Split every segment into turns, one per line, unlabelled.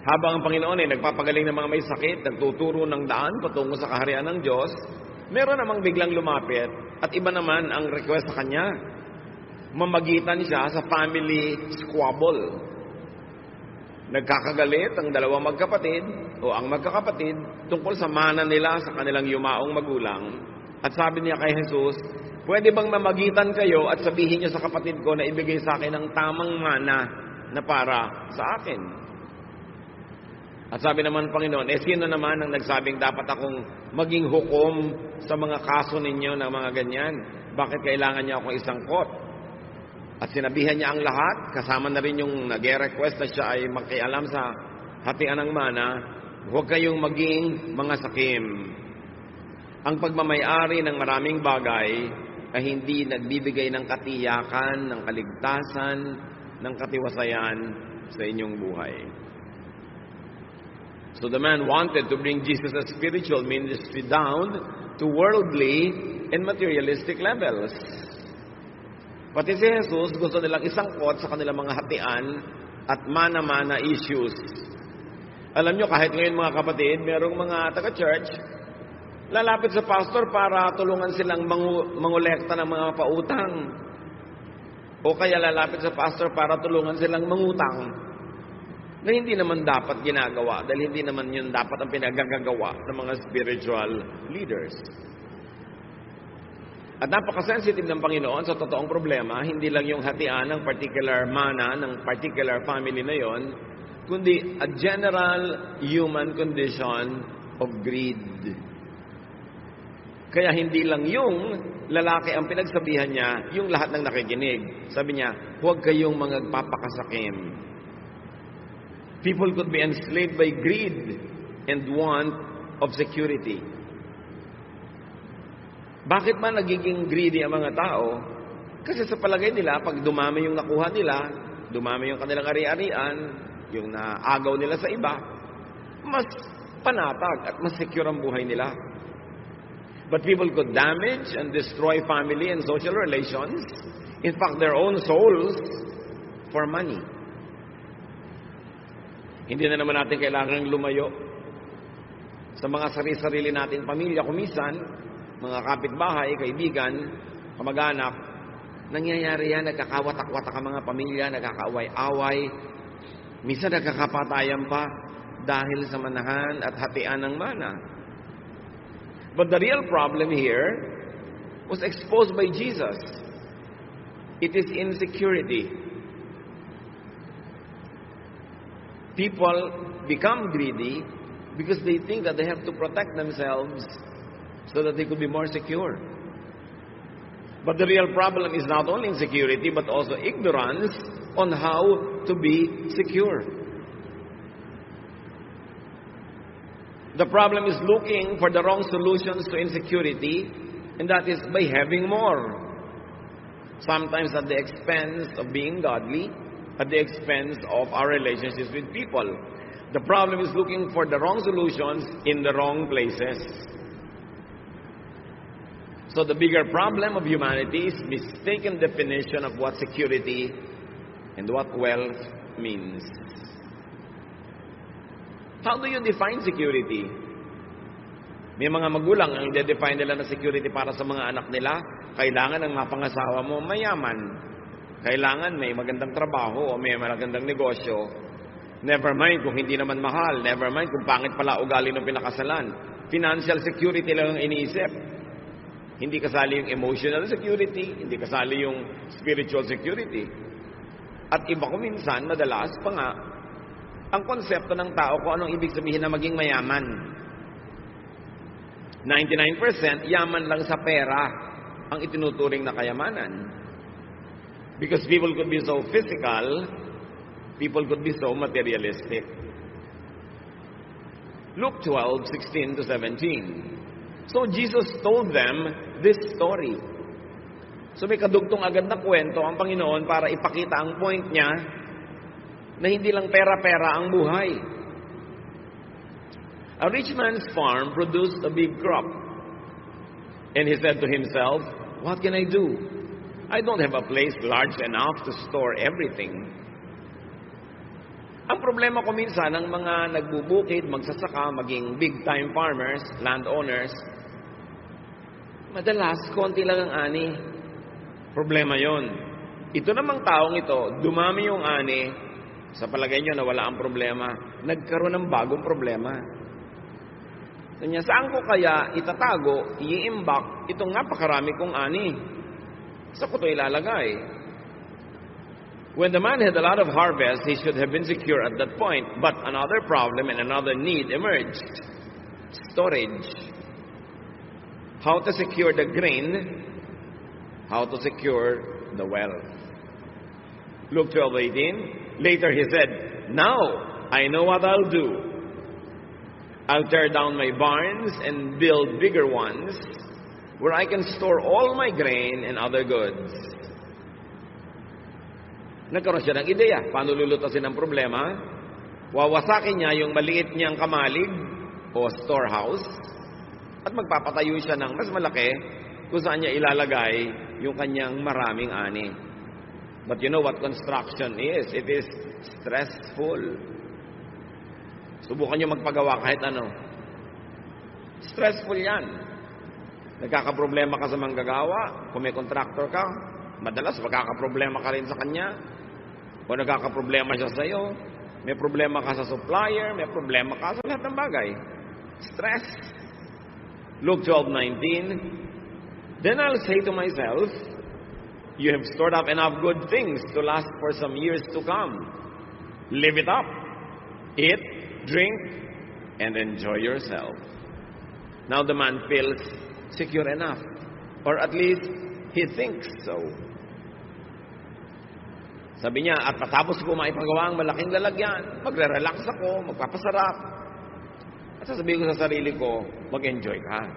Habang ang Panginoon ay nagpapagaling ng mga may sakit, nagtuturo ng daan patungo sa kaharian ng Diyos, meron namang biglang lumapit at iba naman ang request sa kanya. Mamagitan siya sa family squabble. Nagkakagalit ang dalawang magkapatid o ang magkakapatid tungkol sa mana nila sa kanilang yumaong magulang. At sabi niya kay Jesus, pwede bang mamagitan kayo at sabihin niyo sa kapatid ko na ibigay sa akin ang tamang mana na para sa akin? At sabi naman Panginoon, sino naman ang nagsabing dapat akong maging hukom sa mga kaso ninyo ng mga ganyan? Bakit kailangan niya akong isangkot? At sinabihan niya ang lahat, kasama na rin yung nag-request na siya ay makialam sa hatian ng mana, huwag kayong maging mga sakim. Ang pagmamayari ng maraming bagay ay hindi nagbibigay ng katiyakan, ng kaligtasan, ng katiwasayan sa inyong buhay. So the man wanted to bring Jesus' spiritual ministry down to worldly and materialistic levels. Pati si Jesus, gusto nilang isangkot sa kanilang mga hatian at mana-mana issues. Alam nyo, kahit ngayon mga kapatid, merong mga taga-church, lalapit sa pastor para tulungan silang mangolekta ng mga pautang. O kaya lalapit sa pastor para tulungan silang mangutang. Na hindi naman dapat ginagawa, dahil hindi naman yun dapat ang pinagagagawa ng mga spiritual leaders. At napaka-sensitive ng Panginoon sa totoong problema, hindi lang yung hatian ng particular mana, ng particular family na yon, kundi a general human condition of greed. Kaya hindi lang yung lalaki ang pinagsabihan niya, yung lahat ng nakikinig. Sabi niya, huwag kayong magpapakasakim. People could be enslaved by greed and want of security. Bakit man nagiging greedy ang mga tao? Kasi sa palagay nila, pag dumami yung nakuha nila, dumami yung kanilang ari-arian, yung naagaw nila sa iba, mas panatag at mas secure ang buhay nila. But people could damage and destroy family and social relations, in fact, their own souls, for money. Hindi na naman natin kailangang lumayo sa mga sarili-sarili natin pamilya, kumisan, mga kapitbahay, kaibigan, kamag-anak, nangyayari yan, nagkakawatak-watak ang mga pamilya, nagkakaaway-away, minsan nagkakapatayan pa dahil sa manahan at hatian ng mana. But the real problem here was exposed by Jesus. It is insecurity. People become greedy because they think that they have to protect themselves so that they could be more secure. But the real problem is not only insecurity, but also ignorance on how to be secure. The problem is looking for the wrong solutions to insecurity, and that is by having more. Sometimes at the expense of being godly, at the expense of our relationships with people. The problem is looking for the wrong solutions in the wrong places. So the bigger problem of humanity is mistaken definition of what security and what wealth means. How do you define security? May mga magulang ang i-define nila na security para sa mga anak nila, kailangan ang mapangasawa mo mayaman. Kailangan may magandang trabaho o may magandang negosyo. Never mind kung hindi naman mahal. Never mind kung pangit pala ugali ng pinakasalan. Financial security lang ang iniisip. Hindi kasali yung emotional security, hindi kasali yung spiritual security. At iba ko minsan, madalas pa nga, ang konsepto ng tao kung anong ibig sabihin na maging mayaman. 99% yaman lang sa pera ang itinuturing na kayamanan. Because people could be so physical, people could be so materialistic. Luke 12:16-17. So Jesus told them this story. So may kadugtong agad na kwento ang Panginoon para ipakita ang point niya na hindi lang pera-pera ang buhay. A rich man's farm produced a big crop. And he said to himself, what can I do? I don't have a place large enough to store everything. Ang problema ko minsan ng mga nagbubukid, magsasaka, maging big-time farmers, landowners, madalas, konti lang ang ani. Problema yon. Ito namang taong ito, dumami yung ani, sa palagay nyo na wala ang problema, nagkaroon ng bagong problema. Kanya, saan ko kaya itatago, iimbak, itong napakarami kong ani? Saan ko ito ilalagay? When the man had a lot of harvest, he should have been secure at that point, but another problem and another need emerged. Storage. How to secure the grain, how to secure the wealth. Luke 12:18. Later he said, "Now I know what I'll do. I'll tear down my barns and build bigger ones where I can store all my grain and other goods." Nagkaroon siya ng ideya. Paano lulutasin ang problema? Wawasakin niya yung maliit niyang kamalig o storehouse at magpapatayo siya ng mas malaki kung saan niya ilalagay yung kanyang maraming ani. But you know what construction is? It is stressful. Subukan niyo magpagawa kahit ano. Stressful yan. Nagkakaproblema ka sa manggagawa. Kung may contractor ka, madalas magkakaproblema ka rin sa kanya. Kung nagkakaproblema siya sa iyo, may problema ka sa supplier, may problema ka sa lahat ng bagay. Stress. Luke 12:19. Then I'll say to myself, you have stored up enough good things to last for some years to come. Live it up. Eat, drink, and enjoy yourself. Now the man feels secure enough. Or at least, he thinks so. Sabi niya, at patapos ko maipagawa ang malaking lalagyan, magre-relax ako, magpapasarap. At sasabihin ko sa sarili ko, mag-enjoy ka.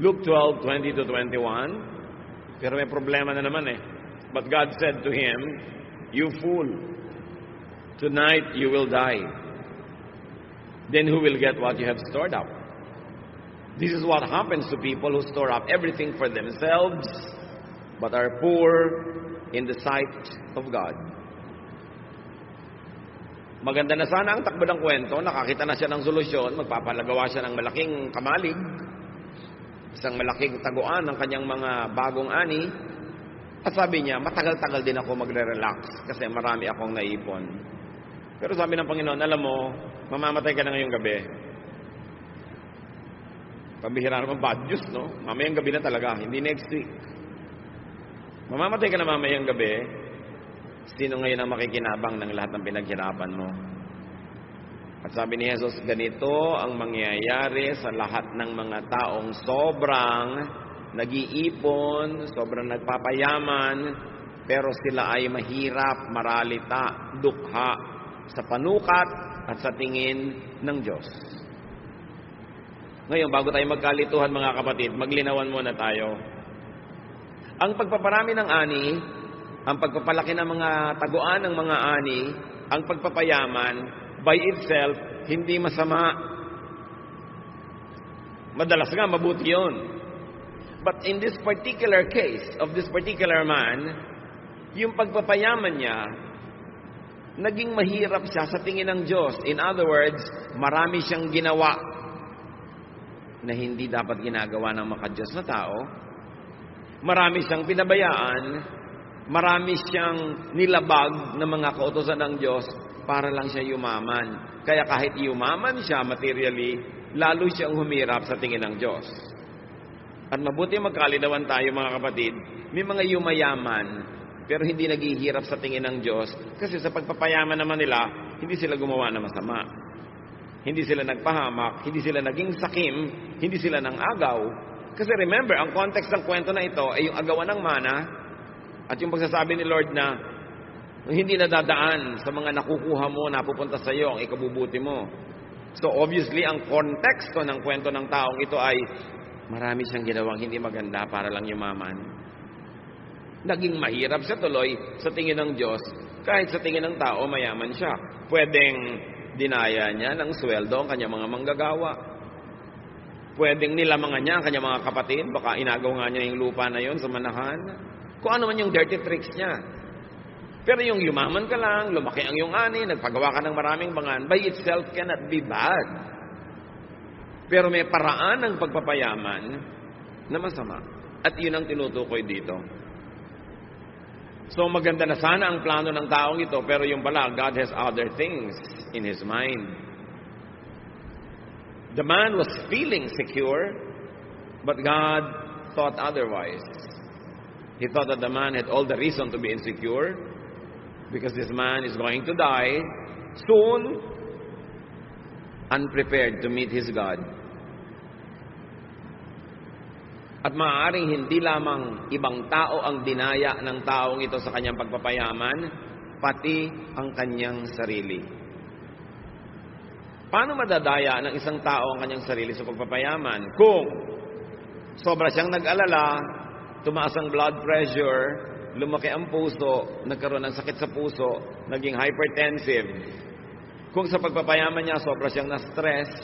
Luke 12:20-21. Pero may problema na naman eh. But God said to him, "You fool, tonight you will die. Then who will get what you have stored up?" This is what happens to people who store up everything for themselves, but are poor in the sight of God. Maganda na sana ang takbo ng kwento, nakakita na siya ng solusyon, magpapalagawa siya ng malaking kamalig, isang malaking taguan ng kanyang mga bagong ani, at sabi niya, matagal-tagal din ako magre-relax kasi marami akong naipon. Pero sabi ng Panginoon, alam mo, mamamatay ka na ngayong gabi. Pambihira naman bad news, no? Mamayang gabi na talaga, hindi next week. Mamamatay ka na mamayang gabi, sino ngayon ang makikinabang ng lahat ng pinaghirapan mo? At sabi ni Jesus, ganito ang mangyayari sa lahat ng mga taong sobrang nag-iipon, sobrang nagpapayaman, pero sila ay mahirap, maralita, dukha sa panukat at sa tingin ng Diyos. Ngayon, bago tayo magkalituhan mga kapatid, maglinawan muna tayo. Ang pagpaparami ng ani, ang pagpapalaki ng mga taguan ng mga ani, ang pagpapayaman, by itself, hindi masama. Madalas nga, mabuti yun. But in this particular case, of this particular man, yung pagpapayaman niya, naging mahirap siya sa tingin ng Diyos. In other words, marami siyang ginawa na hindi dapat ginagawa ng makadiyos na tao. Marami siyang pinabayaan, marami siyang nilabag ng mga kautusan ng Diyos para lang siya yumaman. Kaya kahit yumaman siya materially, lalo siyang humirap sa tingin ng Diyos. At mabuti magkalinawan tayo mga kapatid, may mga yumayaman, pero hindi naghihirap sa tingin ng Diyos kasi sa pagpapayaman naman nila, hindi sila gumawa ng masama. Hindi sila nagpahamak, hindi sila naging sakim, hindi sila nang agaw. Kasi remember, ang context ng kwento na ito ay yung agawan ng mana at yung pagsasabi ni Lord na hindi nadadaan sa mga nakukuha mo, napupunta sa iyo, ang ikabubuti mo. So obviously, ang konteksto ng kwento ng taong ito ay marami siyang ginawang hindi maganda para lang yumaman. Naging mahirap siya tuloy sa tingin ng Diyos kahit sa tingin ng tao mayaman siya. Pwedeng dinaya niya ng sweldo ang kanyang mga manggagawa. Pwedeng nilamangan niya ang kanyang mga kapatid. Baka inagaw nga niya yung lupa na yon sa manahan. Kung ano man yung dirty tricks niya. Pero yung yumaman ka lang, lumaki ang iyong ani, nagpagawa ka ng maraming bangan, by itself cannot be bad. Pero may paraan ng pagpapayaman na masama. At yun ang tinutukoy dito. So maganda na sana ang plano ng taong ito, pero yung pala, God has other things in His mind. The man was feeling secure, but God thought otherwise. He thought that the man had all the reason to be insecure, because this man is going to die soon, unprepared to meet his God. At maaaring hindi lamang ibang tao ang dinaya ng taong ito sa kanyang pagpapayaman, pati ang kanyang sarili. Paano madadaya ng isang tao ang kanyang sarili sa pagpapayaman? Kung sobra siyang nag-alala, tumaas ang blood pressure, lumaki ang puso, nagkaroon ng sakit sa puso, naging hypertensive. Kung sa pagpapayaman niya, sobra siyang na-stress,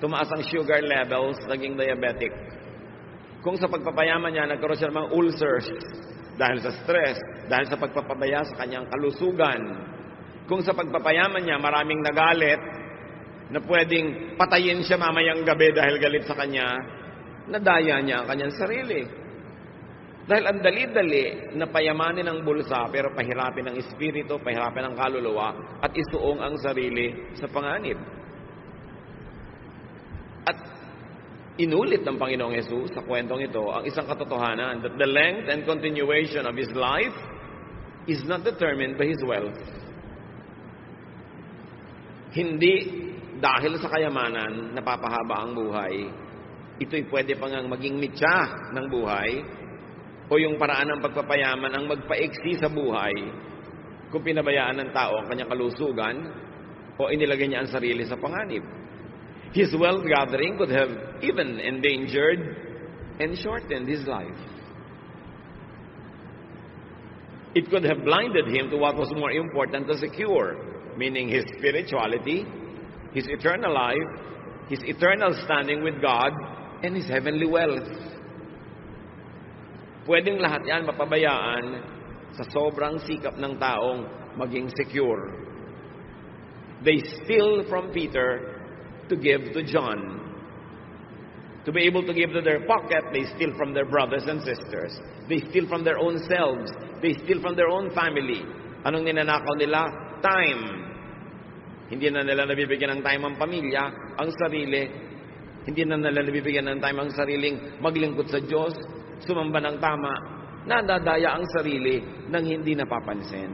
tumaas ang sugar levels, naging diabetic. Kung sa pagpapayaman niya, nagkaroon siya ng mga ulcers, dahil sa stress, dahil sa pagpapabaya sa kanyang kalusugan. Kung sa pagpapayaman niya, maraming nagalit, na pwedeng patayin siya mamayang gabi dahil galit sa kanya, nadaya niya ang kanyang sarili. Dahil ang dali-dali na payamanin ang bulsa pero pahirapin ang espiritu, pahirapin ang kaluluwa at isuong ang sarili sa panganib. At inulit ng Panginoong Hesus sa kwentong ito ang isang katotohanan that the length and continuation of his life is not determined by his wealth. Hindi dahil sa kayamanan napapahaba ang buhay. Ito'y pwede pa ngang maging mitya ng buhay, o yung paraan ng pagpapayaman ang magpaiksi sa buhay kung pinabayaan ng tao ang kanyang kalusugan o inilagay niya ang sarili sa panganib. His wealth gathering could have even endangered and shortened his life. It could have blinded him to what was more important to secure, meaning his spirituality, his eternal life, his eternal standing with God, and his heavenly wealth. Pwedeng lahat yan mapabayaan sa sobrang sikap ng taong maging secure. They steal from Peter to give to John. To be able to give to their pocket, they steal from their brothers and sisters. They steal from their own selves. They steal from their own family. Anong ninanakaw nila? Time. Hindi na nila nabibigyan ng time ang pamilya, ang sarili. Hindi na nila nabibigyan ng time ang sariling maglingkod sa Diyos, sumamba ng tama, nadadaya ang sarili nang hindi napapansin.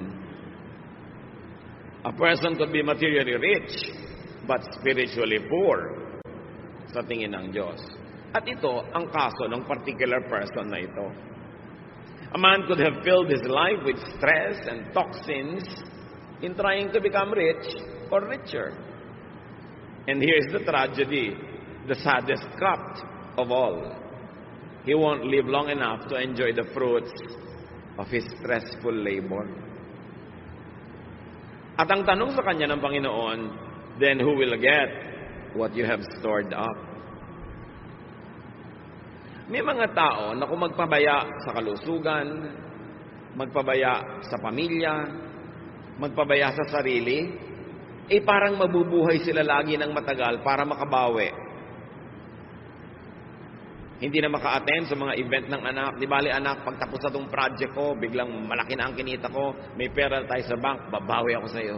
A person could be materially rich, but spiritually poor sa tingin ng Diyos. At ito ang kaso ng particular person na ito. A man could have filled his life with stress and toxins in trying to become rich or richer. And here's the tragedy, the saddest cut of all. He won't live long enough to enjoy the fruits of his stressful labor. At ang tanong sa kanya ng Panginoon, then who will get what you have stored up? May mga tao na kung magpabaya sa kalusugan, magpabaya sa pamilya, magpabaya sa sarili, parang mabubuhay sila lagi ng matagal para makabawi. Hindi na maka-attend sa mga event ng anak. Di bali anak, pagtapos na itong project ko, biglang malaki na ang kinita ko, may pera tayo sa bank, babawi ako sa iyo.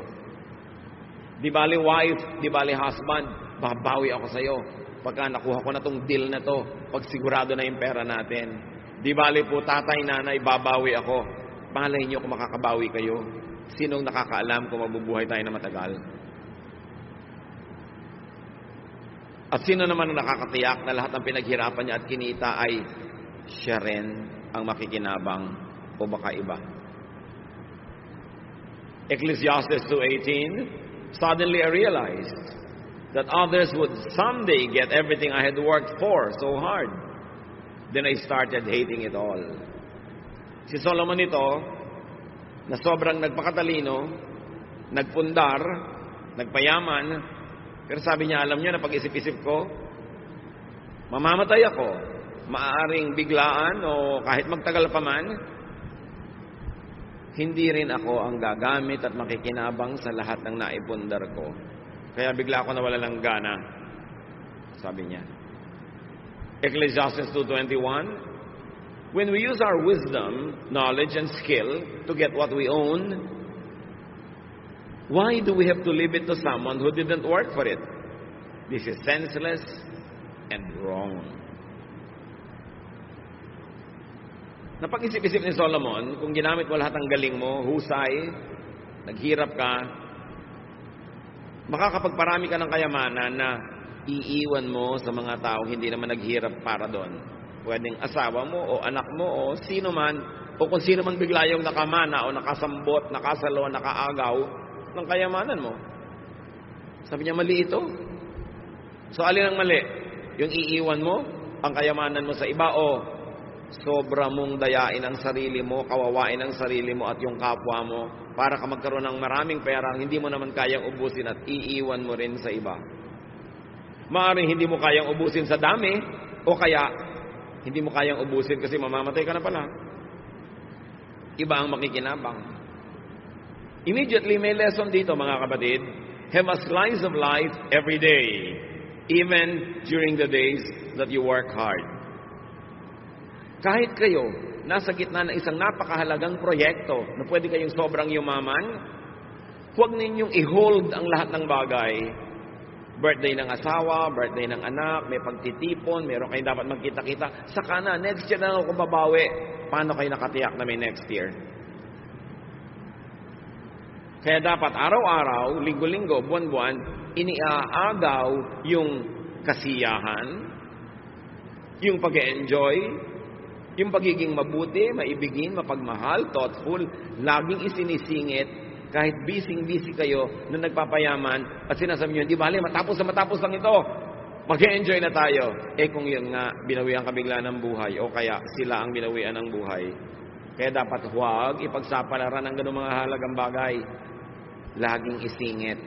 Di bali wife, di bali husband, babawi ako sa iyo. Pagka nakuha ko na itong deal na to, pag sigurado na yung pera natin. Di bali po tatay, nanay, babawi ako. Malay niyo kung makakabawi kayo. Sinong nakakaalam kung mabubuhay tayo na matagal? At sino naman ang nakakatiyak na lahat ng pinaghirapan niya at kinita ay siya rin ang makikinabang o baka iba? Ecclesiastes 2:18, suddenly I realized that others would someday get everything I had worked for so hard. Then I started hating it all. Si Solomon ito, na sobrang nagpakatalino, nagpundar, nagpayaman, pero sabi niya, alam niyo na pag-isip-isip ko, mamamatay ako. Maaaring biglaan o kahit magtagal pa man, hindi rin ako ang gagamit at makikinabang sa lahat ng naipundar ko. Kaya bigla ako nawala ng gana, sabi niya. Ecclesiastes 2:21, when we use our wisdom, knowledge, and skill to get what we own, why do we have to leave it to someone who didn't work for it? This is senseless and wrong. Napag-isip-isip ni Solomon, kung ginamit mo lahat ng galing mo, husay, naghirap ka, makakapagparami ka ng kayamanan na iiwan mo sa mga tao hindi naman naghirap para doon. Pwedeng asawa mo o anak mo o sino man, o kung sino man bigla yung nakamana o nakasambot, nakasalo, nakaagaw ng kayamanan mo. Sabi niya, mali ito. So, alin ang mali? Yung iiwan mo, ang kayamanan mo sa iba o sobra mong dayain ang sarili mo, kawawain ang sarili mo at yung kapwa mo para ka magkaroon ng maraming pera, hindi mo naman kayang ubusin at iiwan mo rin sa iba. Maaaring hindi mo kayang ubusin sa dami o kaya hindi mo kayang ubusin kasi mamamatay ka na pala. Iba ang makikinabang. Immediately may lesson dito mga kapatid. Have a slice of life every day, even during the days that you work hard. Kahit kayo, nasa gitna ng isang napakahalagang proyekto na pwede kayong sobrang yumaman, huwag ninyong i-hold ang lahat ng bagay. Birthday ng asawa, birthday ng anak, may pagtitipon, meron kayong dapat magkita-kita. Saka na, next year na ako babawi. Paano kayo nakatiyak na may next year? Kaya dapat araw-araw, linggo-linggo, buwan-buwan, iniaagaw yung kasiyahan, yung pag-enjoy, yung pagiging mabuti, maibigin, mapagmahal, thoughtful, laging isinisingit, kahit busy-busy kayo na nagpapayaman at sinasabi nyo, di bale, matapos lang ito, mag-enjoy na tayo. Kung yun nga, binawian ka bigla ng buhay o kaya sila ang binawian ng buhay. Kaya dapat huwag ipagsapalaran ng ganung mga halagang bagay. Laging isingit.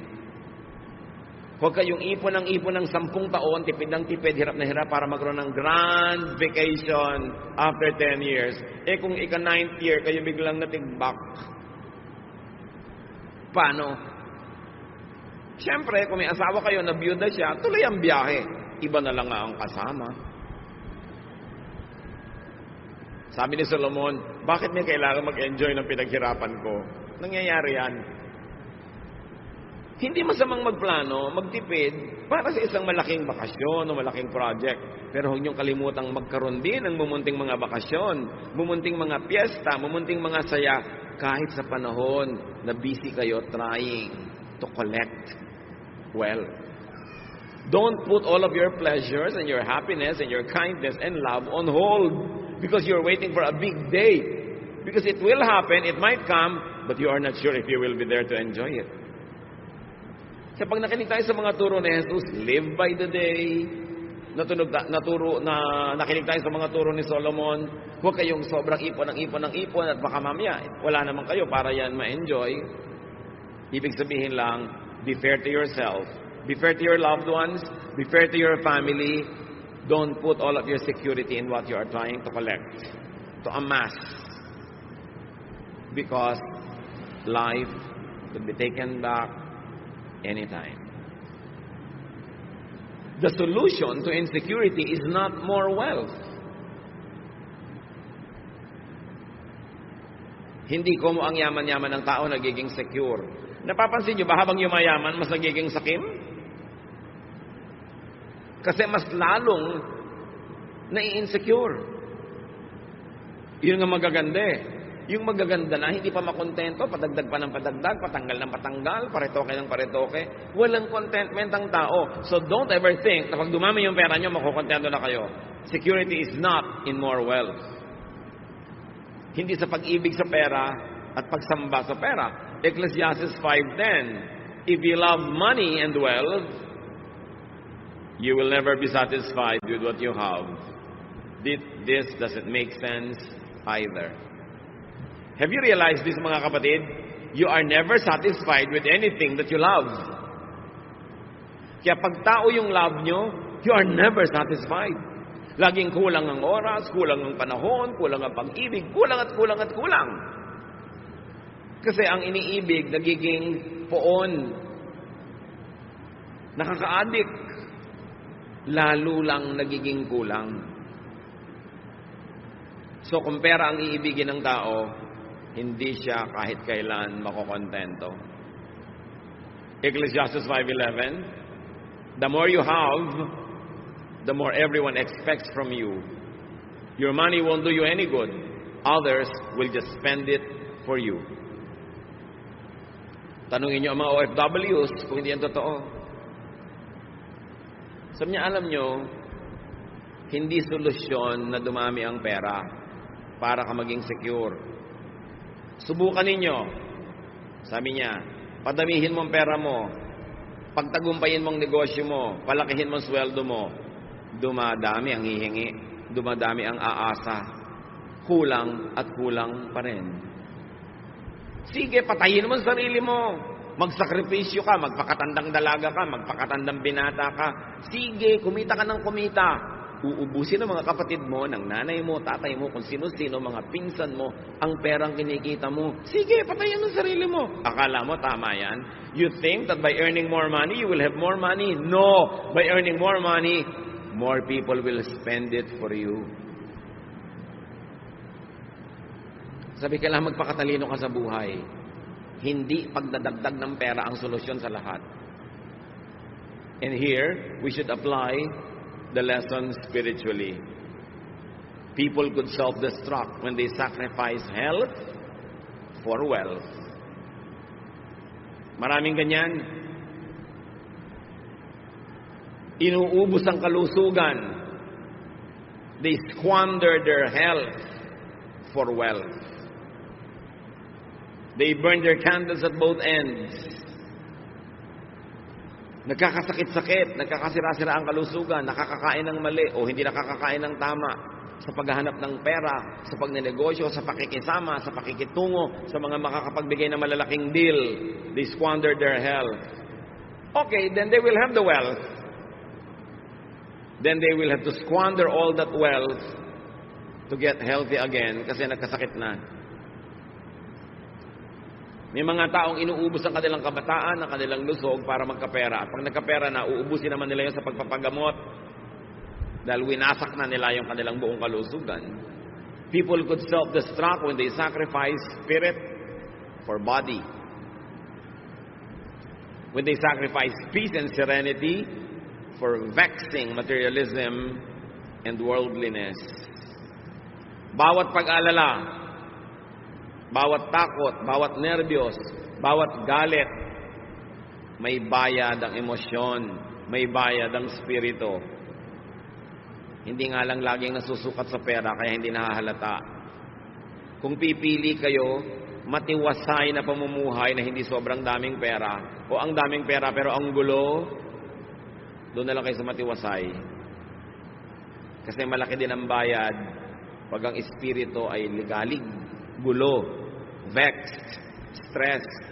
Huwag kayong ipon ng 10 taon, tipid ng tipid, hirap na hirap para magkaroon ng grand vacation after 10 years. Kung ika-9th year, kayo biglang natigbak. Paano? Siyempre, kung may asawa kayo na byuda siya, tuloy ang biyahe. Iba na lang nga ang kasama. Sabi ni Solomon, bakit may kailangan mag-enjoy ng pinaghirapan ko? Nangyayari yan. Hindi masamang magplano, magtipid para sa isang malaking bakasyon o malaking project. Pero huwag niyong kalimutang magkaroon din ng mumunting mga bakasyon, mumunting mga piyesta, mumunting mga saya, kahit sa panahon na busy kayo trying to collect wealth. Don't put all of your pleasures and your happiness and your kindness and love on hold because you're waiting for a big day. Because it will happen, it might come, but you are not sure if you will be there to enjoy it. Kaya pag nakinig tayo sa mga turo ni Jesus, live by the day, nakinig tayo sa mga turo ni Solomon, huwag kayong sobrang ipon at baka mamaya, wala naman kayo para yan ma-enjoy. Ibig sabihin lang, be fair to yourself, be fair to your loved ones, be fair to your family. Don't put all of your security in what you are trying to collect, to amass. Because life could be taken back anytime. The solution to insecurity is not more wealth. Hindi ko mo ang yaman-yaman ng tao nagiging secure. Napapansin nyo ba habang yumayaman, mas nagiging sakim? Kasi mas lalong nai-insecure. Yun nga magaganda eh. Yung magaganda na, hindi pa makontento, padagdag pa ng padagdag, patanggal ng patanggal, paretoke ng paretoke. Walang contentment ang tao. So don't ever think na pag dumami yung pera nyo, makukontento na kayo. Security is not in more wealth. Hindi sa pag-ibig sa pera at pagsamba sa pera. Ecclesiastes 5:10, if you love money and wealth, you will never be satisfied with what you have. This doesn't make sense either. Have you realized this, mga kapatid? You are never satisfied with anything that you love. Kaya pag tao yung love nyo, you are never satisfied. Laging kulang ang oras, kulang ang panahon, kulang ang pag-ibig, kulang at kulang at kulang. Kasi ang iniibig, nagiging poon. Nakaka-addict. Lalo lang nagiging kulang. So kung pera ang iibigin ng tao, hindi siya kahit kailan makokontento. Ecclesiastes 5:11, the more you have, the more everyone expects from you. Your money won't do you any good. Others will just spend it for you. Tanungin niyo ang mga OFWs kung hindi yan totoo. Sabi niya, alam niyo, hindi solusyon na dumami ang pera para ka maging secure. Subukan ninyo. Sabi niya, padamihin mo ang pera mo, pagtagumpayin mong negosyo mo, palakihin mo ang sweldo mo, dumadami ang hihingi, dumadami ang aasa, kulang at kulang pa rin. Sige, patayin mo ang sarili mo, magsakripisyo ka, magpakatandang dalaga ka, magpakatandang binata ka. Sige, kumita ka ng kumita. Uubusin ng mga kapatid mo, ng nanay mo, tatay mo, kung sino-sino, mga pinsan mo, ang perang kinikita mo. Sige, patayin mo sarili mo. Akala mo, tama yan? You think that by earning more money, you will have more money? No! By earning more money, more people will spend it for you. Sabi, kailangan magpakatalino ka sa buhay. Hindi pagdadagdag ng pera ang solusyon sa lahat. And here, we should apply the lesson spiritually. People could self-destruct when they sacrifice health for wealth. Maraming ganyan. Inuubos ang kalusugan. They squander their health for wealth. They burn their candles at both ends. Nagkakasakit-sakit, nagkakasira-sira ang kalusugan, nakakakain ng mali o hindi nakakakain ng tama sa paghahanap ng pera, sa pagnenegosyo, sa pakikisama, sa pakikitungo, sa mga makakapagbigay ng malalaking deal. They squander their health. Okay, then they will have the wealth. Then they will have to squander all that wealth to get healthy again kasi nagkasakit na. May mga taong inuubos ang kanilang kabataan, ang kanilang lusog para magkapera. At pag nagkapera na, uubusin naman nila yun sa pagpapagamot dahil winasak na nila yung kanilang buong kalusugan. People could self-destruct when they sacrifice spirit for body. When they sacrifice peace and serenity for vexing materialism and worldliness. Bawat pag-alala, bawat takot, bawat nerbiyos, bawat galit, may bayad ang emosyon, may bayad ang spirito. Hindi nga lang laging nasusukat sa pera, kaya hindi nahahalata. Kung pipili kayo, matiwasay na pamumuhay na hindi sobrang daming pera, o ang daming pera pero ang gulo, doon na lang kayo sa matiwasay. Kasi malaki din ang bayad pag ang espiritu ay ligalig, gulo, vexed, stressed.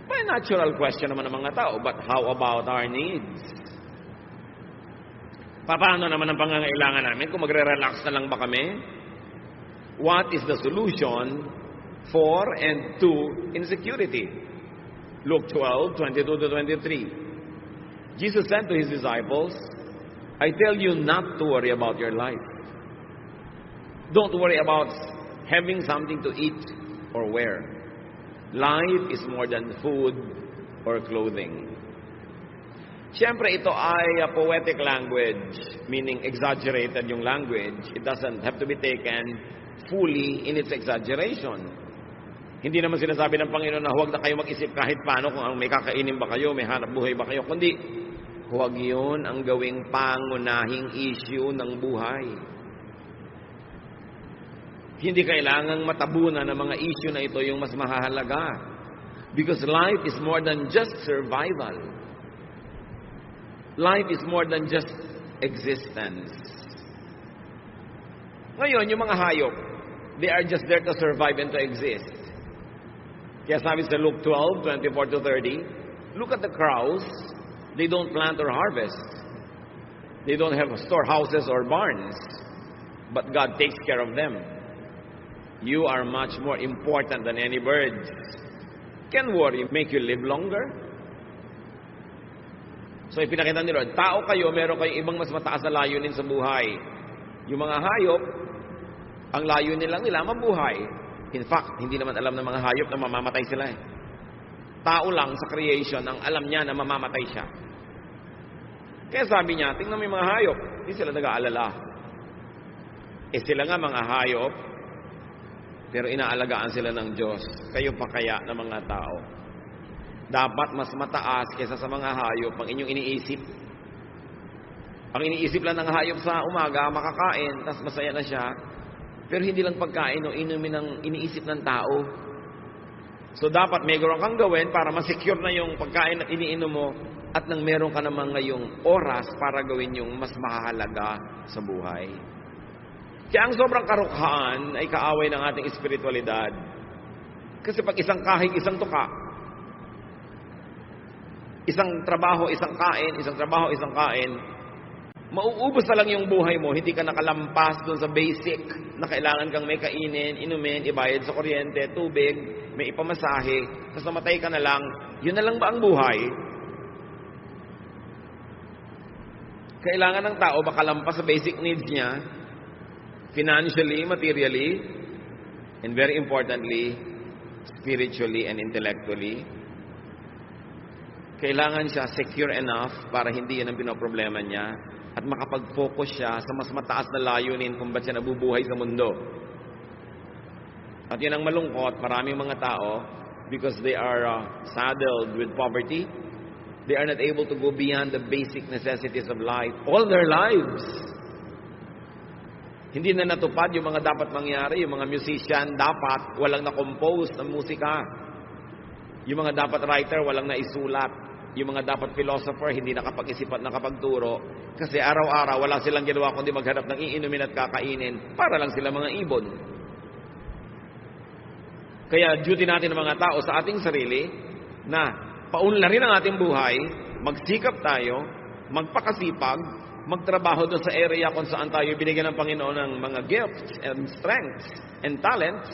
May natural question naman ng mga tao, but how about our needs? Paano naman ang pangangailangan namin kung magre-relax na lang ba kami? What is the solution for and to insecurity? Luke 12:22-23. Jesus said to His disciples, I tell you not to worry about your life. Don't worry about having something to eat or wear. Life is more than food or clothing. Siyempre, ito ay poetic language, meaning exaggerated yung language. It doesn't have to be taken fully in its exaggeration. Hindi naman sinasabi ng Panginoon na huwag na kayo mag-isip kahit paano kung may kakainin ba kayo, may hanap buhay ba kayo. Kundi, huwag yun ang gawing pangunahing issue ng buhay. Hindi kailangang matabunan ng mga issue na ito yung mas mahalaga. Because life is more than just survival. Life is more than just existence. Ngayon, yung mga hayop, they are just there to survive and to exist. Kaya sabi sa Luke 12:24-30, look at the crows. They don't plant or harvest. They don't have storehouses or barns. But God takes care of them. You are much more important than any birds. Can worry make you live longer? So ipinakita ni Lord, tao kayo, meron kayong ibang mas mataas na layunin sa buhay. Yung mga hayop, ang layunin lang nila mabuhay. In fact, hindi naman alam ng mga hayop na mamamatay sila eh. Tao lang sa creation ang alam niya na mamamatay siya. Kaya sabi niya, tingnan mo yung mga hayop, hindi sila nag-aalala. Sila nga mga hayop, pero inaalagaan sila ng Diyos. Kayo pa kaya ng mga tao? Dapat mas mataas kaysa sa mga hayop ang inyong iniisip. Ang iniisip lang ng hayop sa umaga, makakain, tas masaya na siya. Pero hindi lang pagkain o inumin ang iniisip ng tao. So dapat meron kang gawin para masecure na yung pagkain at iniinom mo at nang meron ka naman ngayong oras para gawin yung mas mahalaga sa buhay. Kaya ang sobrang karukhaan ay kaaway ng ating espiritualidad. Kasi pag isang kahig, isang tuka, isang trabaho, isang kain, isang trabaho, isang kain, mauubos na lang yung buhay mo, hindi ka nakalampas dun sa basic na kailangan kang may kainin, inumin, ibayad sa kuryente, tubig, may ipamasahe, tapos namatay ka na lang, yun na lang ba ang buhay? Kailangan ng tao makalampas sa basic needs niya, financially, materially, and very importantly, spiritually and intellectually. Kailangan siya secure enough para hindi yan ang pinoproblema niya at makapag-focus siya sa mas mataas na layunin kung ba't siya nabubuhay sa mundo. At yun ang malungkot, maraming mga tao, because they are saddled with poverty, they are not able to go beyond the basic necessities of life all their lives. Hindi na natupad yung mga dapat mangyari. Yung mga musician, dapat walang na-compose ng musika. Yung mga dapat writer, walang naisulat. Yung mga dapat philosopher, hindi nakapag-isip at nakapagturo. Kasi araw-araw, wala silang ginawa kundi maghanap ng iinumin at kakainin para lang sila mga ibon. Kaya duty natin ng mga tao sa ating sarili na paunlarin ang ating buhay, magsikap tayo, magpakasipag, magtrabaho doon sa area kung saan tayo binigyan ng Panginoon ng mga gifts and strengths and talents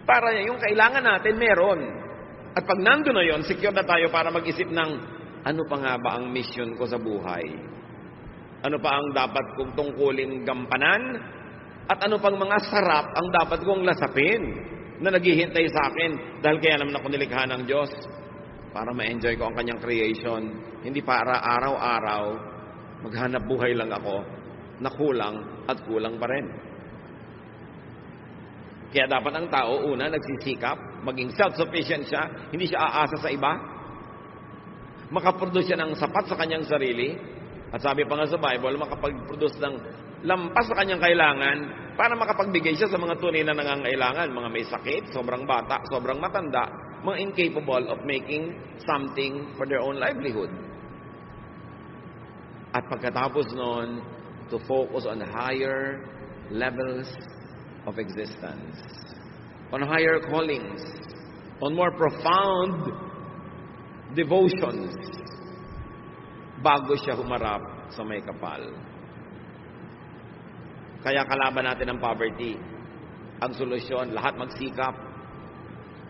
para yung kailangan natin meron. At pag nandun na yun, secure na tayo para mag-isip ng ano pa nga ba ang mission ko sa buhay? Ano pa ang dapat kong tungkulin gampanan? At ano pang mga sarap ang dapat kong lasapin na naghihintay sa akin dahil kaya naman ako nilikha ng Diyos para ma-enjoy ko ang kanyang creation. Hindi para araw-araw maghanap buhay lang ako na kulang at kulang pa rin. Kaya dapat ang tao, una, nagsisikap, maging self-sufficient siya, hindi siya aasa sa iba. Makaproduce siya ng sapat sa kanyang sarili. At sabi pa nga sa Bible, makapag-produce ng lampas sa kanyang kailangan para makapagbigay siya sa mga tunay na nangangailangan. Mga may sakit, sobrang bata, sobrang matanda, mga incapable of making something for their own livelihood. At pagkatapos noon, to focus on higher levels of existence, on higher callings, on more profound devotions, bago siya humarap sa may kapal. Kaya kalaban natin ang poverty. Ang solusyon, lahat magsikap.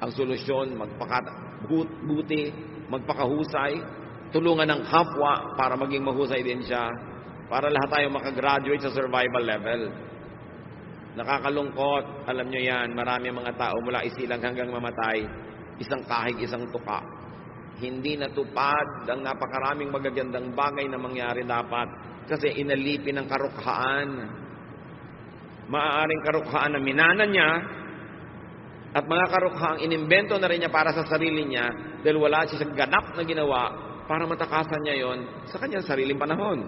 Ang solusyon, magpakabuti, magpakahusay, tulungan ng kapwa para maging mahusay din siya, para lahat tayo makagraduate sa survival level. Nakakalungkot, alam nyo yan, marami mga tao mula isilang hanggang mamatay, isang kahig, isang tuka. Hindi natupad ang napakaraming magagandang bagay na mangyari dapat kasi inalipin ng karukhaan. Maaaring karukhaan na minana niya at mga karukhaang inimbento na rin niya para sa sarili niya dahil wala siya sa ganap na ginawa para matakasan niya yon sa kanyang sariling panahon.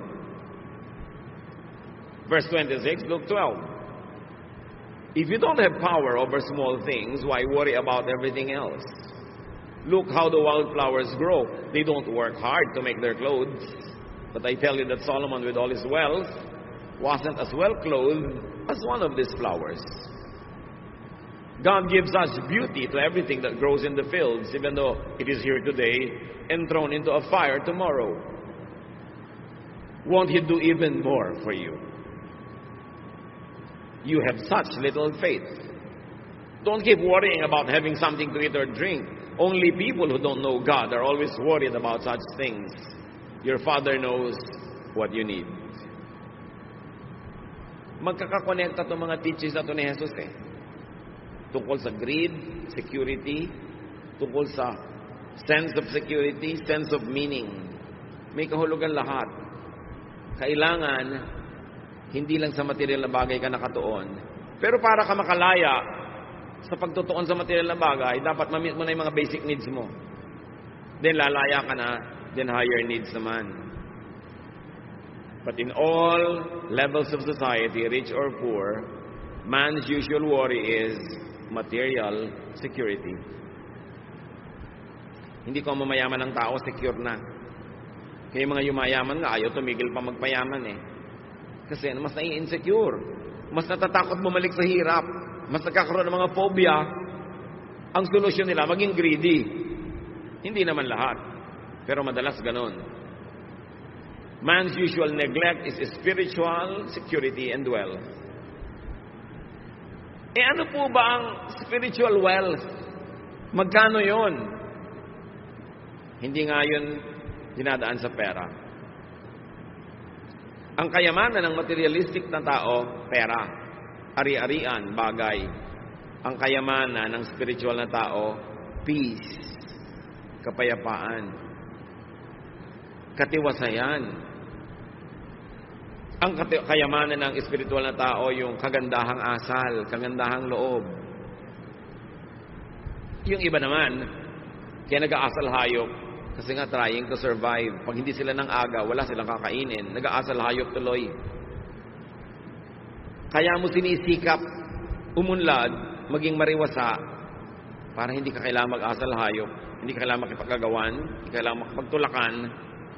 Verse 26, Luke 12. If you don't have power over small things, why worry about everything else? Look how the wildflowers grow. They don't work hard to make their clothes. But I tell you that Solomon, with all his wealth, wasn't as well clothed as one of these flowers. God gives us beauty to everything that grows in the fields, even though it is here today and thrown into a fire tomorrow. Won't He do even more for you? You have such little faith. Don't keep worrying about having something to eat or drink. Only people who don't know God are always worried about such things. Your Father knows what you need. Magkakakonekta itong mga teachings na ito ni Jesus Tungkol sa greed, security, tungkol sa sense of security, sense of meaning. May kahulugan lahat. Kailangan, hindi lang sa material na bagay ka nakatuon. Pero para ka makalaya sa pagtutuon sa material na bagay, dapat ma-meet mo na yung mga basic needs mo. Then lalaya ka na, then higher needs naman. But in all levels of society, rich or poor, man's usual worry is material security. Hindi ko mamayaman ng tao, secure na. Kaya mga yumayaman nga, ayaw tumigil pa magpayaman Kasi mas nai-insecure. Mas natatakot bumalik sa hirap. Mas nagkakaroon ng mga phobia. Ang solusyon nila, maging greedy. Hindi naman lahat. Pero madalas ganon. Man's usual neglect is spiritual security and wealth. Ano po ba ang spiritual wealth? Magkano yon? Hindi nga yun dinadaan sa pera. Ang kayamanan ng materialistic na tao, pera. Ari-arian, bagay. Ang kayamanan ng spiritual na tao, peace. Kapayapaan. Katiwasayan. Ang kayamanan ng espiritual na tao, yung kagandahang asal, kagandahang loob. Yung iba naman, kaya nag-aasal hayop, kasi nga trying to survive. Pag hindi sila ng aga, wala silang kakainin. Nag-aasal hayop tuloy. Kaya mo sinisikap, umunlad, maging mariwasa, para hindi ka kailangan mag-asal hayop, hindi ka kailangan makipagkagawan, hindi ka kailangan makipagtulakan.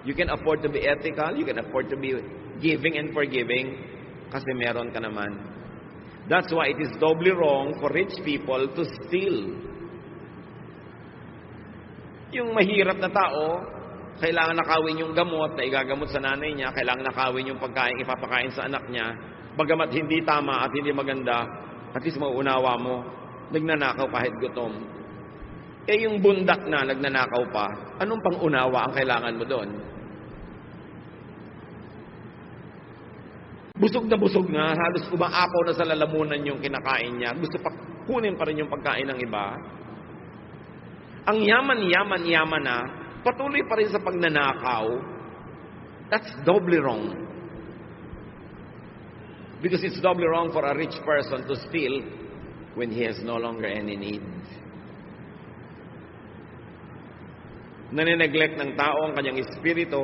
You can afford to be ethical, you can afford to be giving and forgiving kasi meron ka naman. That's why it is doubly wrong for rich people to steal. Yung mahirap na tao, kailangan nakawin yung gamot na igagamot sa nanay niya, kailangan nakawin yung pagkain, ipapakain sa anak niya, bagamat hindi tama at hindi maganda, at least mauunawa mo, nagnanakaw kahit gutom. Yung bundak na nagnanakaw pa, anong pang-unawa ang kailangan mo doon? Busog nga, halos umaapaw na sa lalamunan yung kinakain niya. Gusto pa kunin pa rin yung pagkain ng iba. Ang yaman na, patuloy pa rin sa pagnanakaw. That's doubly wrong. Because it's doubly wrong for a rich person to steal when he has no longer any need. Nanineglect ng tao ang kanyang espiritu